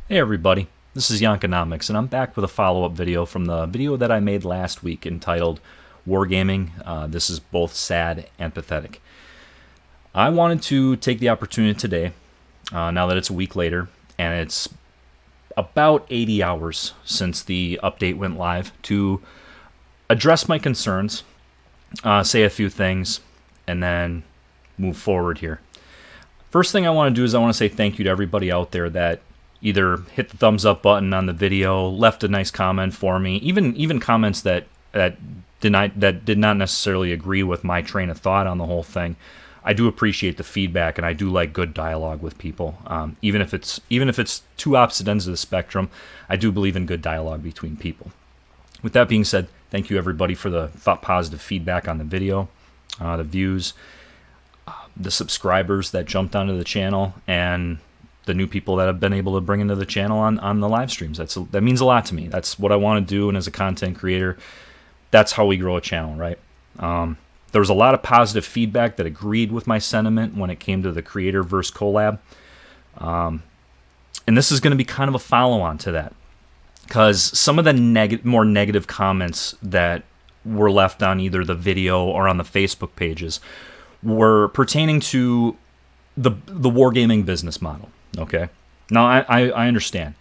Hey everybody, this is Yankonomics, and I'm back with a follow-up video from the video that I made last week entitled Wargaming. This is both sad and pathetic. I wanted to take the opportunity today, now that it's a week later, and it's about 80 hours since the update went live, to address my concerns, say a few things, and then move forward here. First thing I want to do is I want to say thank you to everybody out there that either hit the thumbs up button on the video, left a nice comment for me, even comments that did not necessarily agree with my train of thought on the whole thing. I do appreciate the feedback, and I do like good dialogue with people. Even if it's two opposite ends of the spectrum, I do believe in good dialogue between people. With that being said, thank you everybody for the positive feedback on the video, the views, the subscribers that jumped onto the channel, and the new people that I've been able to bring into the channel on the live streams. That means a lot to me. That's what I want to do, and as a content creator, that's how we grow a channel, right? There was a lot of positive feedback that agreed with my sentiment when it came to the creator versus collab. And this is going to be kind of a follow-on to that, because some of the more negative comments that were left on either the video or on the Facebook pages were pertaining to the wargaming business model. Okay, now I understand.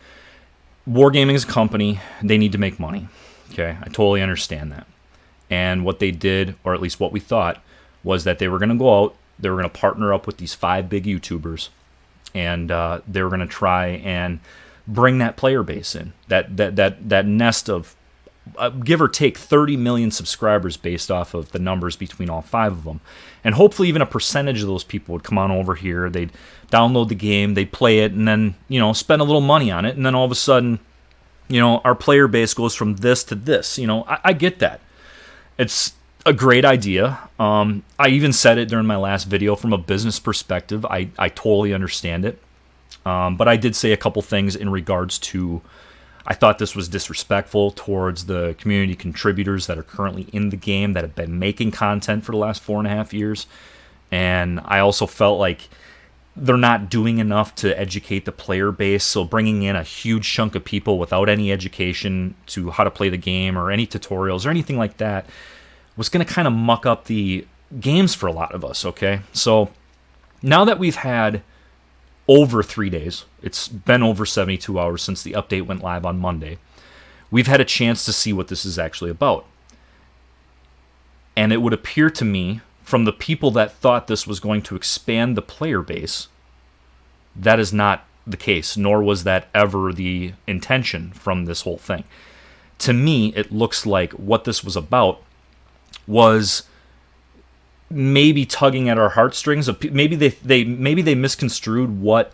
Wargaming is a company; they need to make money. Okay, I totally understand that. And what they did, or at least what we thought, was that they were going to go out, they were going to partner up with these 5 big YouTubers, and they were going to try and bring that player base in, that nest of give or take 30 million subscribers based off of the numbers between all 5 of them. And hopefully even a percentage of those people would come on over here, they'd download the game, they'd play it, and then, spend a little money on it, and then all of a sudden, our player base goes from this to this. I get that. It's a great idea. I even said it during my last video from a business perspective. I totally understand it. But I did say a couple things in regards to, I thought this was disrespectful towards the community contributors that are currently in the game, that have been making content for the last 4.5 years. And I also felt like they're not doing enough to educate the player base. So bringing in a huge chunk of people without any education to how to play the game or any tutorials or anything like that was going to kind of muck up the games for a lot of us, okay? So now that we've had over 3 days, it's been over 72 hours since the update went live on Monday, we've had a chance to see what this is actually about. And it would appear to me, from the people that thought this was going to expand the player base, that is not the case, nor was that ever the intention from this whole thing. To me, it looks like what this was about was maybe tugging at our heartstrings. Maybe they misconstrued what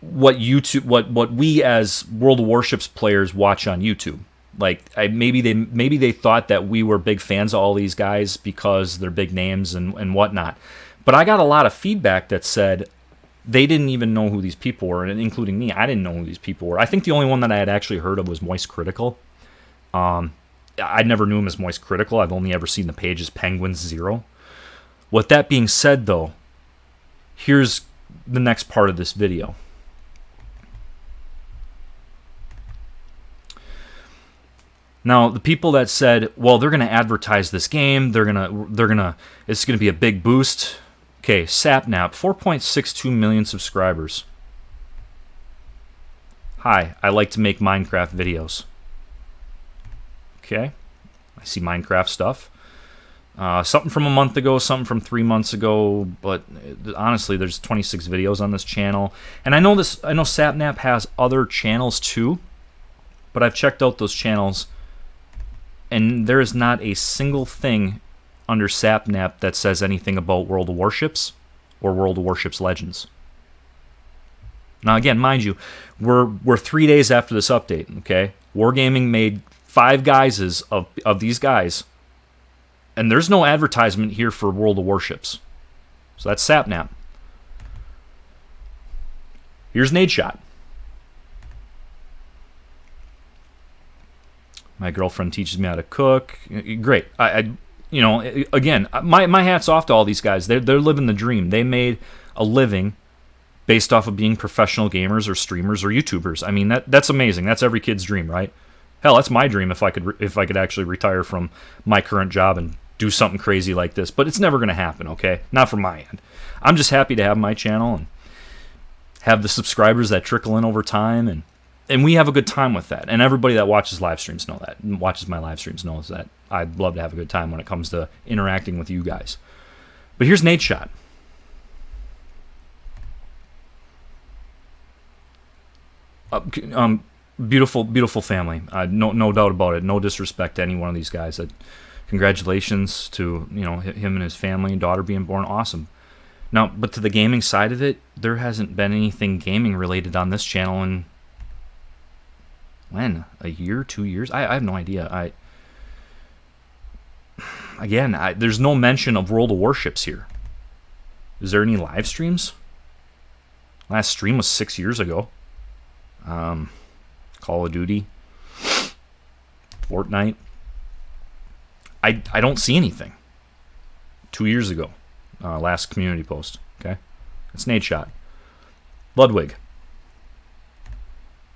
YouTube, what we as World of Warships players watch on YouTube. Like maybe they thought that we were big fans of all these guys because they're big names and whatnot. But I got a lot of feedback that said they didn't even know who these people were, and including me, I didn't know who these people were. I think the only one that I had actually heard of was Moist Critical. I never knew him as Moist Critical. I've only ever seen the page as Penguins Zero. With that being said, though, here's the next part of this video. Now, the people that said, well, they're going to advertise this game, it's going to be a big boost. Okay, Sapnap, 4.62 million subscribers. Hi, I like to make Minecraft videos. Okay, I see Minecraft stuff. Something from a month ago, something from 3 months ago, but honestly, there's 26 videos on this channel. And I know Sapnap has other channels too, but I've checked out those channels, and there is not a single thing under Sapnap that says anything about World of Warships or World of Warships Legends. Now again, mind you, we're 3 days after this update, okay? Wargaming made 5 guises of these guys, and there's no advertisement here for World of Warships. So that's Sapnap. Here's Nadeshot. My girlfriend teaches me how to cook. Great. Again, my hat's off to all these guys. They're living the dream. They made a living based off of being professional gamers or streamers or YouTubers. I mean, that's amazing. That's every kid's dream, right? Hell, that's my dream if I could actually retire from my current job and do something crazy like this. But it's never going to happen, okay? Not from my end. I'm just happy to have my channel and have the subscribers that trickle in over time, and we have a good time with that. And everybody that watches live streams know that, and watches my live streams knows that I'd love to have a good time when it comes to interacting with you guys. But here's Nate's shot. Beautiful, beautiful family. No doubt about it. No disrespect to any one of these guys. Congratulations to him and his family and daughter being born. Awesome. Now, but to the gaming side of it, there hasn't been anything gaming related on this channel in when? A year, 2 years? I have no idea. There's no mention of World of Warships here. Is there any live streams? Last stream was 6 years ago. Call of Duty, Fortnite. I don't see anything. 2 years ago, last community post. Okay, that's Nate shot. Ludwig.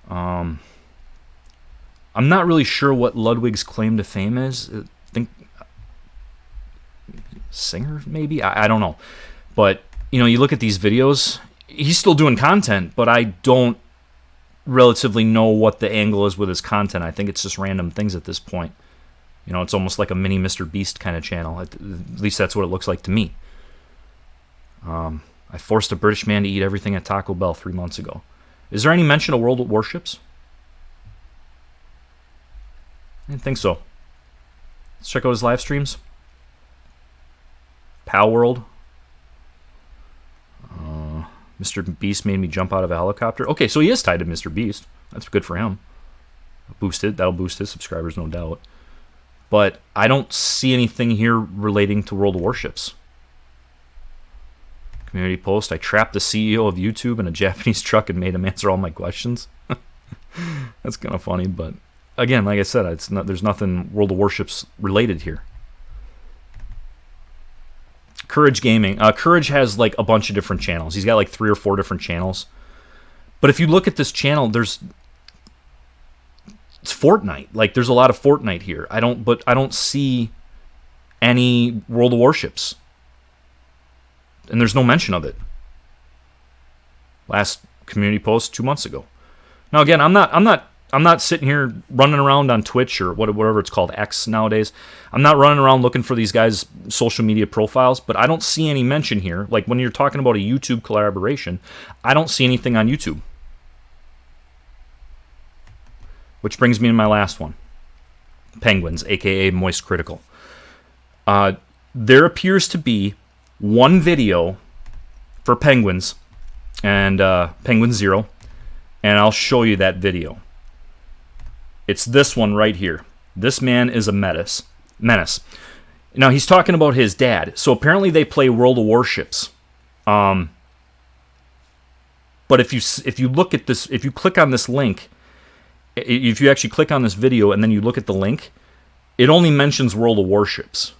I'm not really sure what Ludwig's claim to fame is. I think singer maybe. I don't know, but you look at these videos. He's still doing content, but I don't relatively know what the angle is with his content. I think it's just random things at this point. It's almost like a mini Mr. Beast kind of channel. At least that's what it looks like to me. I forced a British man to eat everything at Taco Bell 3 months ago. Is there any mention of World of Warships? I didn't think so. Let's check out his live streams. Pal World. Mr. Beast made me jump out of a helicopter. Okay, so he is tied to Mr. Beast. That's good for him. That'll boost his subscribers, no doubt. But I don't see anything here relating to World of Warships. Community post. I trapped the CEO of YouTube in a Japanese truck and made him answer all my questions. That's kind of funny, but again, like I said, there's nothing World of Warships related here. Courage Gaming. Courage has like a bunch of different channels. He's got like 3 or 4 different channels. But if you look at this channel, it's Fortnite. Like there's a lot of Fortnite here. I don't see any World of Warships. And there's no mention of it. Last community post 2 months ago. Now again, I'm not sitting here running around on Twitch or whatever it's called, X nowadays. I'm not running around looking for these guys' social media profiles, but I don't see any mention here. Like when you're talking about a YouTube collaboration, I don't see anything on YouTube. Which brings me to my last one. Penguins, aka Moist Critical. There appears to be one video for Penguins and Penguin Zero, and I'll show you that video. It's this one right here. This man is a menace. Now he's talking about his dad. So apparently they play World of Warships. But if you look at this, if you click on this link, if you actually click on this video and then you look at the link, it only mentions World of Warships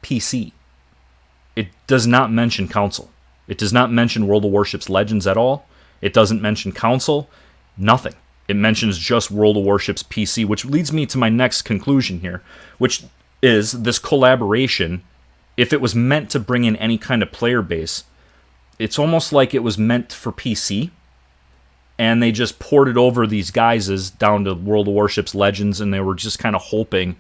PC. It does not mention console. It does not mention World of Warships Legends at all. It doesn't mention console. Nothing. It mentions just World of Warships PC, which leads me to my next conclusion here, which is this collaboration, if it was meant to bring in any kind of player base, it's almost like it was meant for PC, and they just ported over these guises down to World of Warships Legends, and they were just kind of hoping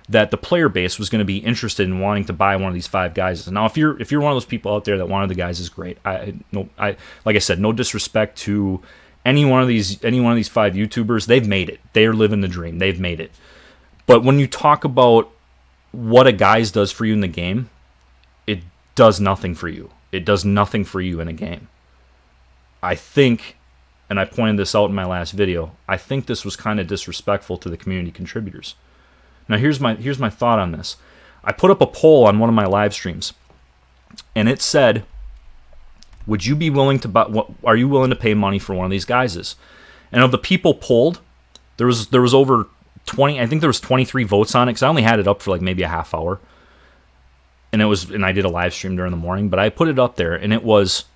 that the player base was going to be interested in wanting to buy one of these 5 guises. Now, if you're one of those people out there that wanted the guys, is great. Like I said, no disrespect to any one of these 5 YouTubers. They've made it. They're living the dream. They've made it. But when you talk about what a guise does for you in the game, it does nothing for you. It does nothing for you in a game. I think, and I pointed this out in my last video, I think this was kind of disrespectful to the community contributors. Now here's my thought on this. I put up a poll on one of my live streams, and it said, would you be willing to buy, are you willing to pay money for one of these guises? And of the people polled, there was over 20, I think there was 23 votes on it, because I only had it up for like maybe a half hour. And I did a live stream during the morning, but I put it up there, and it was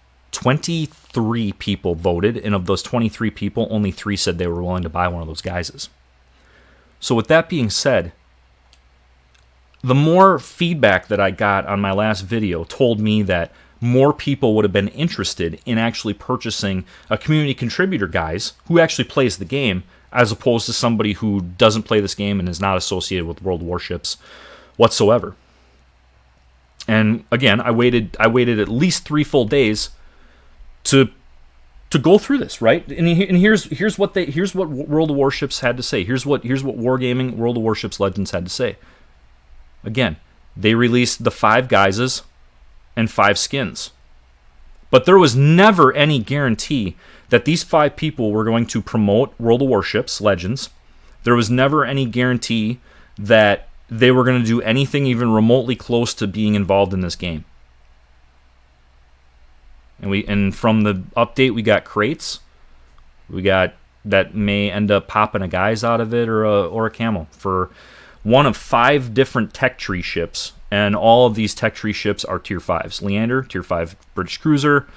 23 people voted, and of those 23 people, only 3 said they were willing to buy one of those guises. So with that being said, the more feedback that I got on my last video told me that more people would have been interested in actually purchasing a community contributor guise who actually plays the game, as opposed to somebody who doesn't play this game and is not associated with World Warships whatsoever. And again, I waited at least 3 full days to go through this, right? And here's what World of Warships had to say. Here's what Wargaming World of Warships Legends had to say. Again, they released the 5 guises and 5 skins. But there was never any guarantee that these 5 people were going to promote World of Warships Legends. There was never any guarantee that they were going to do anything even remotely close to being involved in this game. And from the update, we got crates. We got that may end up popping a guise out of it or a camel for one of 5 different tech tree ships, and all of these tech tree ships are tier 5s. Leander, tier 5 British cruiser.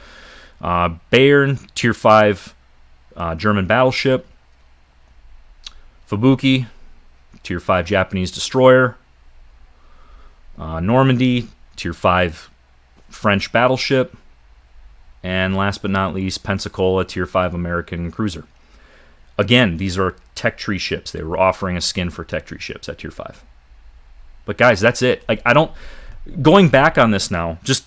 Bayern, tier 5 German battleship. Fubuki, tier 5 Japanese destroyer. Normandy, tier 5 French battleship. And last but not least, Pensacola, tier 5 American cruiser. Again, these are tech tree ships. They were offering a skin for tech tree ships at tier 5. But guys, that's it. Going back on this now, just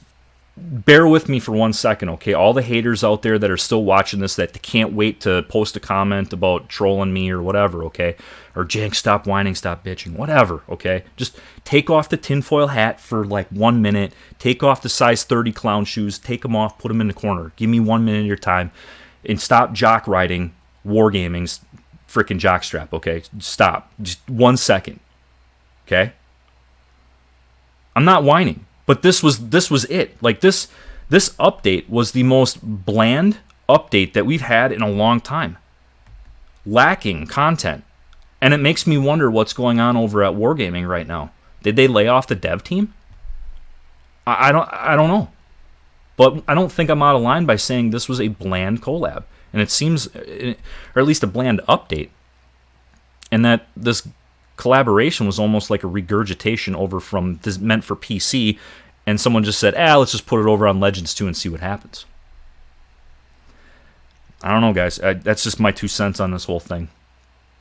bear with me for 1 second, okay? All the haters out there that are still watching this, that can't wait to post a comment about trolling me or whatever, okay? Or Jank, stop whining, stop bitching, whatever, okay? Just take off the tinfoil hat for 1 minute. Take off the size 30 clown shoes. Take them off, put them in the corner. Give me 1 minute of your time. And stop jock riding Wargaming's freaking jockstrap, okay? Stop. Just 1 second, okay? I'm not whining, but this was it. This update was the most bland update that we've had in a long time. Lacking content. And it makes me wonder what's going on over at Wargaming right now. Did they lay off the dev team? I don't know. But I don't think I'm out of line by saying this was a bland collab. And it seems, or at least a bland update. And that this collaboration was almost like a regurgitation over from this meant for PC, and someone just said, let's just put it over on Legends 2 and see what happens. I don't know, guys. That's just my 2 cents on this whole thing.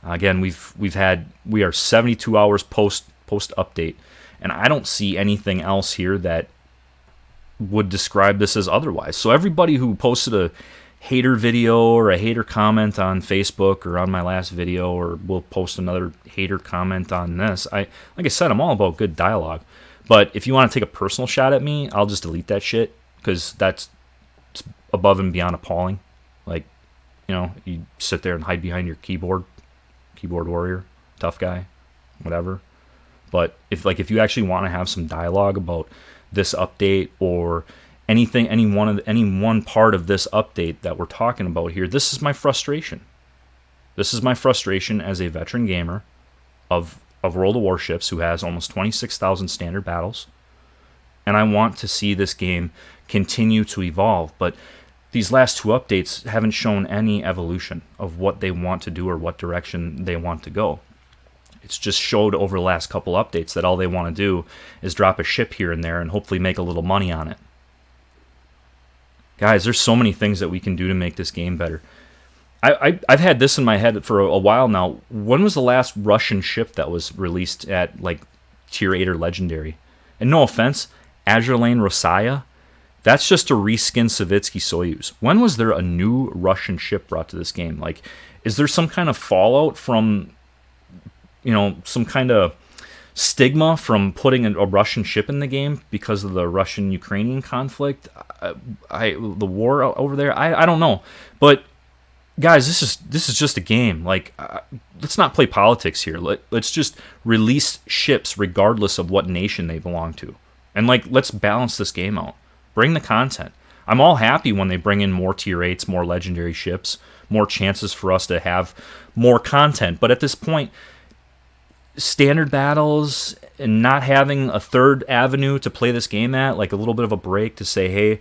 Again, we are 72 hours post update, and I don't see anything else here that would describe this as otherwise. So everybody who posted a hater video or a hater comment on Facebook or on my last video, or will post another hater comment on this, like I said, I'm all about good dialogue. But if you want to take a personal shot at me, I'll just delete that shit, because that's above and beyond appalling. You sit there and hide behind your keyboard warrior, tough guy, whatever. But if you actually want to have some dialogue about this update or anything, any one part of this update that we're talking about here, this is my frustration. This is my frustration as a veteran gamer of World of Warships who has almost 26,000 standard battles. And I want to see this game continue to evolve. But these last 2 updates haven't shown any evolution of what they want to do or what direction they want to go. It's just showed over the last couple updates that all they want to do is drop a ship here and there and hopefully make a little money on it. Guys, there's so many things that we can do to make this game better. I've had this in my head for a while now. When was the last Russian ship that was released at tier 8 or legendary? And no offense, Azurlane Rosaya, that's just a reskin Savitsky Soyuz. When was there a new Russian ship brought to this game? Is there some kind of fallout from, some kind of stigma from putting a Russian ship in the game because of the Russian-Ukrainian conflict? The war over there? I don't know. But guys, this is just a game. Let's not play politics here. Let's just release ships regardless of what nation they belong to. And let's balance this game out. Bring the content. I'm all happy when they bring in more tier 8s, more legendary ships, more chances for us to have more content. But at this point, standard battles and not having a third avenue to play this game at, a little bit of a break to say, hey,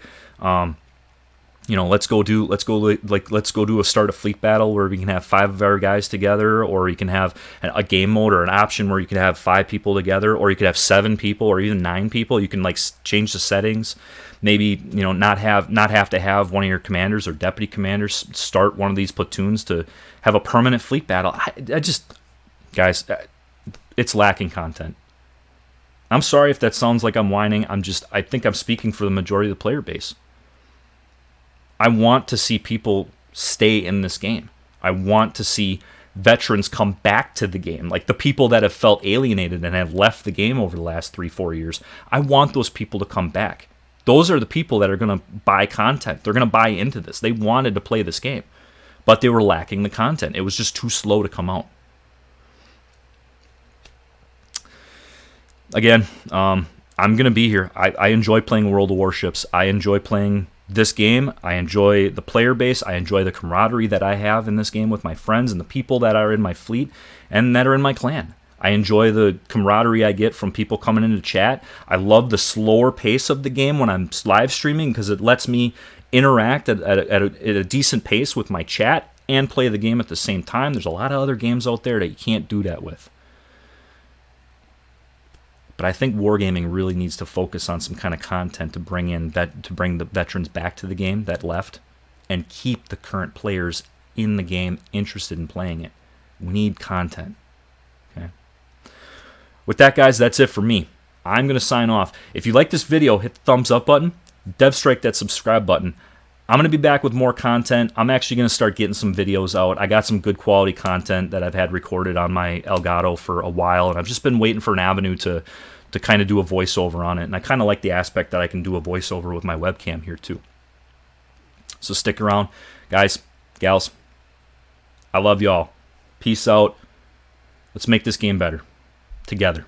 let's go do a start a fleet battle where we can have 5 of our guys together, or you can have a game mode or an option where you can have 5 people together, or you could have 7 people or even 9 people. You can like change the settings. Maybe not have to have one of your commanders or deputy commanders start one of these platoons to have a permanent fleet battle. I just, guys, it's lacking content. I'm sorry if that sounds like I'm whining. I think I'm speaking for the majority of the player base. I want to see people stay in this game. I want to see veterans come back to the game, like the people that have felt alienated and have left the game over the last 3-4 years. I want those people to come back. Those are the people that are going to buy content. They're going to buy into this. They wanted to play this game, but they were lacking the content. It was just too slow to come out. Again, I'm going to be here. I enjoy playing World of Warships. I enjoy playing this game. I enjoy the player base. I enjoy the camaraderie that I have in this game with my friends and the people that are in my fleet and that are in my clan. I enjoy the camaraderie I get from people coming into chat. I love the slower pace of the game when I'm live streaming because it lets me interact at a decent pace with my chat and play the game at the same time. There's a lot of other games out there that you can't do that with. But I think wargaming really needs to focus on some kind of content to bring the veterans back to the game that left, and keep the current players in the game interested in playing it. We need content. Okay. With that, guys, that's it for me. I'm going to sign off. If you like this video, hit the thumbs up button. Strike that subscribe button. I'm going to be back with more content. I'm actually going to start getting some videos out. I got some good quality content that I've had recorded on my Elgato for a while, and I've just been waiting for an avenue to kind of do a voiceover on it. And I kind of like the aspect that I can do a voiceover with my webcam here too. So stick around. Guys, gals, I love y'all. Peace out. Let's make this game better together.